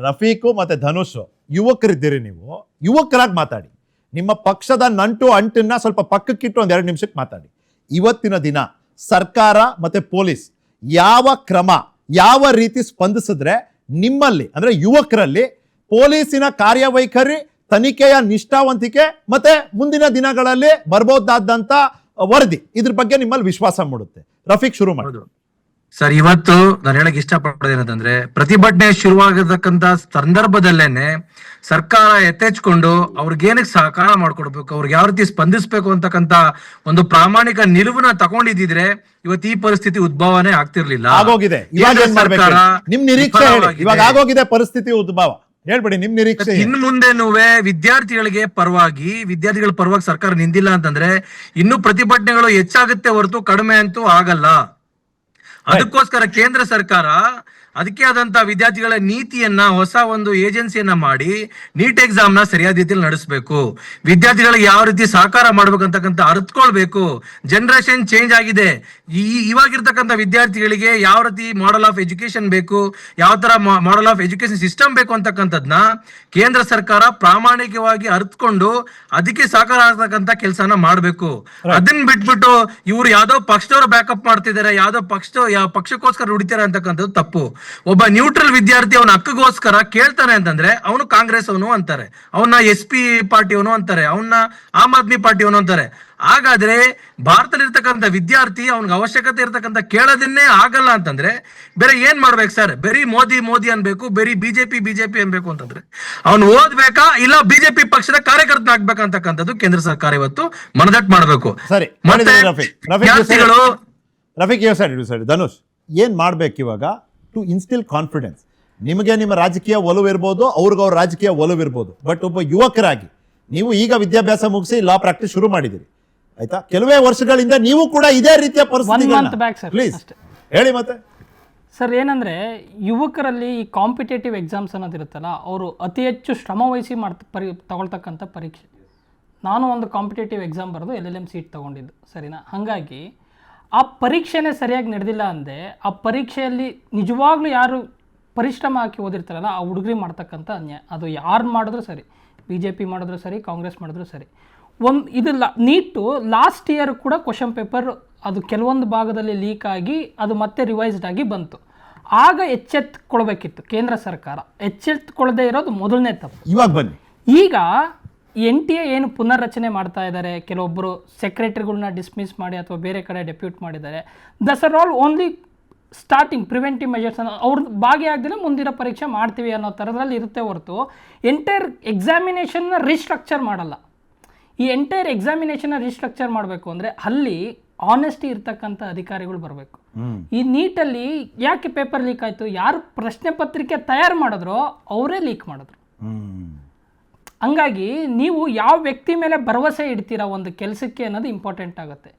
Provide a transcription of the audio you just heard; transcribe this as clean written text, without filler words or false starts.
ರಫೀಕು ಮತ್ತೆ ಧನುಷ್ ಯುವಕರಿದ್ದೀರಿ, ನೀವು ಯುವಕರಾಗಿ ಮಾತಾಡಿ. ನಿಮ್ಮ ಪಕ್ಷದ ನಂಟು ಅಂಟನ್ನ ಸ್ವಲ್ಪ ಪಕ್ಕಕ್ಕಿಟ್ಟು ಒಂದ್ 2 ನಿಮಿಷಕ್ಕೆ ಮಾತಾಡಿ. ಇವತ್ತಿನ ದಿನ ಸರ್ಕಾರ ಮತ್ತೆ ಪೊಲೀಸ್ ಯಾವ ಕ್ರಮ, ಯಾವ ರೀತಿ ಸ್ಪಂದಿಸಿದ್ರೆ ನಿಮ್ಮಲ್ಲಿ ಅಂದ್ರೆ ಯುವಕರಲ್ಲಿ ಪೊಲೀಸಿನ ಕಾರ್ಯವೈಖರಿ, ತನಿಖೆಯ ನಿಷ್ಠಾವಂತಿಕೆ ಮತ್ತೆ ಮುಂದಿನ ದಿನಗಳಲ್ಲಿ ಬರ್ಬೋದಾದಂತ ವರದಿ, ಇದ್ರ ಬಗ್ಗೆ ನಿಮ್ಮಲ್ಲಿ ವಿಶ್ವಾಸ ಮೂಡುತ್ತೆ? ರಫೀಕ್, ಶುರು ಮಾಡಿ. ಸರ್, ಇವತ್ತು ನಾನು ಹೇಳಕ್ ಇಷ್ಟಪಡೋದೇನಂತಂದ್ರೆ, ಪ್ರತಿಭಟನೆ ಶುರುವಾಗಿರ್ತಕ್ಕಂತ ಸಂದರ್ಭದಲ್ಲೇನೆ ಸರ್ಕಾರ ಎತ್ತೆಚ್ಕೊಂಡು ಅವ್ರಿಗೇನಕ್ಕೆ ಸಹಕಾರ ಮಾಡ್ಕೊಡ್ಬೇಕು, ಅವ್ರಿಗೆ ಯಾವ ರೀತಿ ಸ್ಪಂದಿಸ್ಬೇಕು ಅಂತಕ್ಕಂತ ಒಂದು ಪ್ರಾಮಾಣಿಕ ನಿಲುವನ್ನ ತಗೊಂಡಿದ್ರೆ ಇವತ್ತು ಈ ಪರಿಸ್ಥಿತಿ ಉದ್ಭವನೇ ಆಗ್ತಿರ್ಲಿಲ್ಲ. ಆಗೋಗಿದೆ. ನಿಮ್ ನಿರೀಕ್ಷೆ ಇವಾಗ ಆಗೋಗಿದೆ ಪರಿಸ್ಥಿತಿ ಉದ್ಭವ, ಹೇಳ್ಬಿಡಿ ನಿಮ್ ನಿರೀಕ್ಷೆ. ಇನ್ನು ಮುಂದೆನೂ ವಿದ್ಯಾರ್ಥಿಗಳ ಪರವಾಗಿ ಸರ್ಕಾರ ನಿಂದಿಲ್ಲ ಅಂತಂದ್ರೆ ಇನ್ನು ಪ್ರತಿಭಟನೆಗಳು ಹೆಚ್ಚಾಗುತ್ತೆ ಹೊರತು ಕಡಿಮೆ ಅಂತೂ ಆಗಲ್ಲ. ಅದಕ್ಕೋಸ್ಕರ ಕೇಂದ್ರ ಸರ್ಕಾರ ಅದಕ್ಕೆ ಆದಂತ ವಿದ್ಯಾರ್ಥಿಗಳ ನೀತಿಯನ್ನ, ಹೊಸ ಒಂದು ಏಜೆನ್ಸಿಯನ್ನ ಮಾಡಿ ನೀಟ್ ಎಕ್ಸಾಮ್ ನ ಸರಿಯಾದ ರೀತಿಯಲ್ಲಿ ನಡೆಸಬೇಕು. ವಿದ್ಯಾರ್ಥಿಗಳಿಗೆ ಯಾವ ರೀತಿ ಸಹಕಾರ ಮಾಡ್ಬೇಕಂತಕ್ಕಂಥ ಅರ್ಥಕೊಳ್ಬೇಕು. ಜನರೇಷನ್ ಚೇಂಜ್ ಆಗಿದೆ. ಇವಾಗಿರ್ತಕ್ಕಂಥ ವಿದ್ಯಾರ್ಥಿಗಳಿಗೆ ಯಾವ ರೀತಿ ಮಾಡೆಲ್ ಆಫ್ ಎಜುಕೇಶನ್ ಬೇಕು, ಯಾವ ತರ ಮಾಡೆಲ್ ಆಫ್ ಎಜುಕೇಶನ್ ಸಿಸ್ಟಮ್ ಬೇಕು ಅಂತಕ್ಕಂಥದ್ನ ಕೇಂದ್ರ ಸರ್ಕಾರ ಪ್ರಾಮಾಣಿಕವಾಗಿ ಅರ್ಥಕೊಂಡು ಅದಕ್ಕೆ ಸಹಕಾರ ಆಗ್ತಕ್ಕಂಥ ಕೆಲಸನ ಮಾಡ್ಬೇಕು. ಅದನ್ನ ಬಿಟ್ಬಿಟ್ಟು ಇವ್ರು ಯಾವ್ದೋ ಪಕ್ಷದವ್ರು ಬ್ಯಾಕಪ್ ಮಾಡ್ತಿದ್ದಾರೆ, ಯಾವ್ದೋ ಪಕ್ಷಕ್ಕೋಸ್ಕರ ದುಡಿತಾರೆ ಅಂತಕ್ಕಂಥದ್ದು ತಪ್ಪು. ಒಬ್ಬ ನ್ಯೂಟ್ರಲ್ ವಿದ್ಯಾರ್ಥಿ ಅವನ ಹಕ್ಕಗೋಸ್ಕರ ಕೇಳ್ತಾನೆ ಅಂತಂದ್ರೆ ಅವನು ಕಾಂಗ್ರೆಸ್ ಅವನು ಅಂತಾರೆ, ಅವನ್ನ SP ಪಾರ್ಟಿ ಅವನು ಅಂತಾರೆ, ಅವನ್ನ ಆಮ್ ಆದ್ಮಿ ಪಾರ್ಟಿ ಅವನು ಅಂತಾರೆ. ಹಾಗಾದ್ರೆ ಭಾರತದಲ್ಲಿರ್ತಕ್ಕಂಥ ವಿದ್ಯಾರ್ಥಿ ಅವನಿಗೆ ಅವಶ್ಯಕತೆ ಇರ್ತಕ್ಕಂಥ ಕೇಳೋದನ್ನೇ ಆಗಲ್ಲ ಅಂತಂದ್ರೆ ಬೇರೆ ಏನ್ ಮಾಡ್ಬೇಕು ಸರ್? ಬರೀ ಮೋದಿ ಅನ್ಬೇಕು, ಬರೀ ಬಿಜೆಪಿ ಅನ್ಬೇಕು ಅಂತಂದ್ರೆ ಅವ್ನು ಓದ್ಬೇಕಾ ಇಲ್ಲ ಬಿಜೆಪಿ ಪಕ್ಷದ ಕಾರ್ಯಕರ್ತನಾಗ್ಬೇಕಂತಕ್ಕಂಥದ್ದು ಕೇಂದ್ರ ಸರ್ಕಾರ ಇವತ್ತು ಮನದಟ್ಟು ಮಾಡ್ಬೇಕು. ಸರಿ, ರಫೀಕ್ ಧನುಷ್, ಏನ್ ಮಾಡ್ಬೇಕು ಇವಾಗ ಟು ಇನ್ಸ್ಟಿಲ್ ಕಾನ್ಫಿಡೆನ್ಸ್? ನಿಮಗೆ ನಿಮ್ಮ ರಾಜಕೀಯ ಒಲವಿರ್ಬೋದು, ಅವ್ರಿಗವ್ರ ರಾಜಕೀಯ ಒಲವಿರ್ಬೋದು, ಬಟ್ ಒಬ್ಬ ಯುವಕರಾಗಿ ನೀವು ಈಗ ವಿದ್ಯಾಭ್ಯಾಸ ಮುಗಿಸಿ ಲಾ ಪ್ರಾಕ್ಟೀಸ್ ಶುರು ಮಾಡಿದಿರಿ, ಆಯ್ತಾ? ಕೆಲವೇ ವರ್ಷಗಳಿಂದ ನೀವು ಕೂಡ ಇದೇ ರೀತಿಯ ಪರಿಸ್ಥಿತಿ, ಪ್ಲೀಸ್ ಹೇಳಿ. ಮತ್ತೆ ಸರ್, ಏನಂದ್ರೆ ಯುವಕರಲ್ಲಿ ಈ ಕಾಂಪಿಟೇಟಿವ್ ಎಕ್ಸಾಮ್ಸ್ ಅನ್ನೋದಿರುತ್ತಲ್ಲ, ಅವರು ಅತಿ ಹೆಚ್ಚು ಶ್ರಮ ವಹಿಸಿ ತಗೊಳ್ತಕ್ಕಂಥ ಪರೀಕ್ಷೆ. ನಾನು ಒಂದು ಕಾಂಪಿಟೇಟಿವ್ ಎಕ್ಸಾಮ್ ಬರೆದು LLM ಸೀಟ್ ತೊಗೊಂಡಿದ್ದು, ಸರಿನಾ? ಹಾಗಾಗಿ ಆ ಪರೀಕ್ಷೆನೇ ಸರಿಯಾಗಿ ನಡೆದಿಲ್ಲ ಅಂದರೆ ಆ ಪರೀಕ್ಷೆಯಲ್ಲಿ ನಿಜವಾಗ್ಲೂ ಯಾರು ಪರಿಶ್ರಮ ಹಾಕಿ ಓದಿರ್ತಾರಲ್ಲ ಆ ಹುಡುಗರಿಗೆ ಮಾಡ್ತಕ್ಕಂಥ ಅನ್ಯಾಯ. ಅದು ಯಾರು ಮಾಡಿದ್ರು ಸರಿ, BJP ಮಾಡಿದ್ರು ಸರಿ, ಕಾಂಗ್ರೆಸ್ ಮಾಡಿದ್ರು ಸರಿ. ಇದು ನೀಟು ಲಾಸ್ಟ್ ಇಯರ್ ಕೂಡ ಕ್ವಶನ್ ಪೇಪರ್ ಅದು ಕೆಲವೊಂದು ಭಾಗದಲ್ಲಿ ಲೀಕ್ ಆಗಿ ಅದು ಮತ್ತೆ ರಿವೈಸ್ಡ್ ಆಗಿ ಬಂತು. ಆಗ ಎಚ್ಚೆತ್ತುಕೊಳ್ಬೇಕಿತ್ತು ಕೇಂದ್ರ ಸರ್ಕಾರ. ಎಚ್ಚೆತ್ತುಕೊಳ್ಳದೆ ಇರೋದು ಮೊದಲನೇ ತಪ್ಪು. ಇವಾಗ ಬನ್ನಿ, ಈಗ NTA ಏನು ಪುನರ್ರಚನೆ ಮಾಡ್ತಾ ಇದ್ದಾರೆ, ಕೆಲವೊಬ್ಬರು ಸೆಕ್ರೆಟರಿಗಳನ್ನ ಡಿಸ್ಮಿಸ್ ಮಾಡಿ ಅಥವಾ ಬೇರೆ ಕಡೆ ಡೆಪ್ಯೂಟ್ ಮಾಡಿದ್ದಾರೆ. These are all only starting preventive measures. ಅವ್ರ ಭಾಗಿಯಾಗದೇ ಮುಂದಿನ ಪರೀಕ್ಷೆ ಮಾಡ್ತೀವಿ ಅನ್ನೋ ಥರದ್ರಲ್ಲಿ ಇರುತ್ತೆ ಹೊರತು ಎಂಟೈರ್ ಎಕ್ಸಾಮಿನೇಷನ್ನ ರೀಸ್ಟ್ರಕ್ಚರ್ ಮಾಡಲ್ಲ. ಈ ಎಂಟೈರ್ ಎಕ್ಸಾಮಿನೇಷನ್ನ ರೀಸ್ಟ್ರಕ್ಚರ್ ಮಾಡಬೇಕು ಅಂದರೆ ಅಲ್ಲಿ ಆನೆಸ್ಟಿ ಇರ್ತಕ್ಕಂಥ ಅಧಿಕಾರಿಗಳು ಬರಬೇಕು. ಈ ನೀಟಲ್ಲಿ ಯಾಕೆ ಪೇಪರ್ ಲೀಕ್ ಆಯಿತು? ಯಾರು ಪ್ರಶ್ನೆ ಪತ್ರಿಕೆ ತಯಾರು ಮಾಡಿದ್ರೋ ಅವರೇ ಲೀಕ್ ಮಾಡಿದ್ರು. ಹಂಗಾಗಿ ನೀವು ಯಾವ ವ್ಯಕ್ತಿ ಮೇಲೆ ಭರವಸೆ ಇಡ್ತೀರಾ ಒಂದು ಕೆಲಸಕ್ಕೆ ಅನ್ನೋದು ಇಂಪಾರ್ಟೆಂಟ್ ಆಗುತ್ತೆ.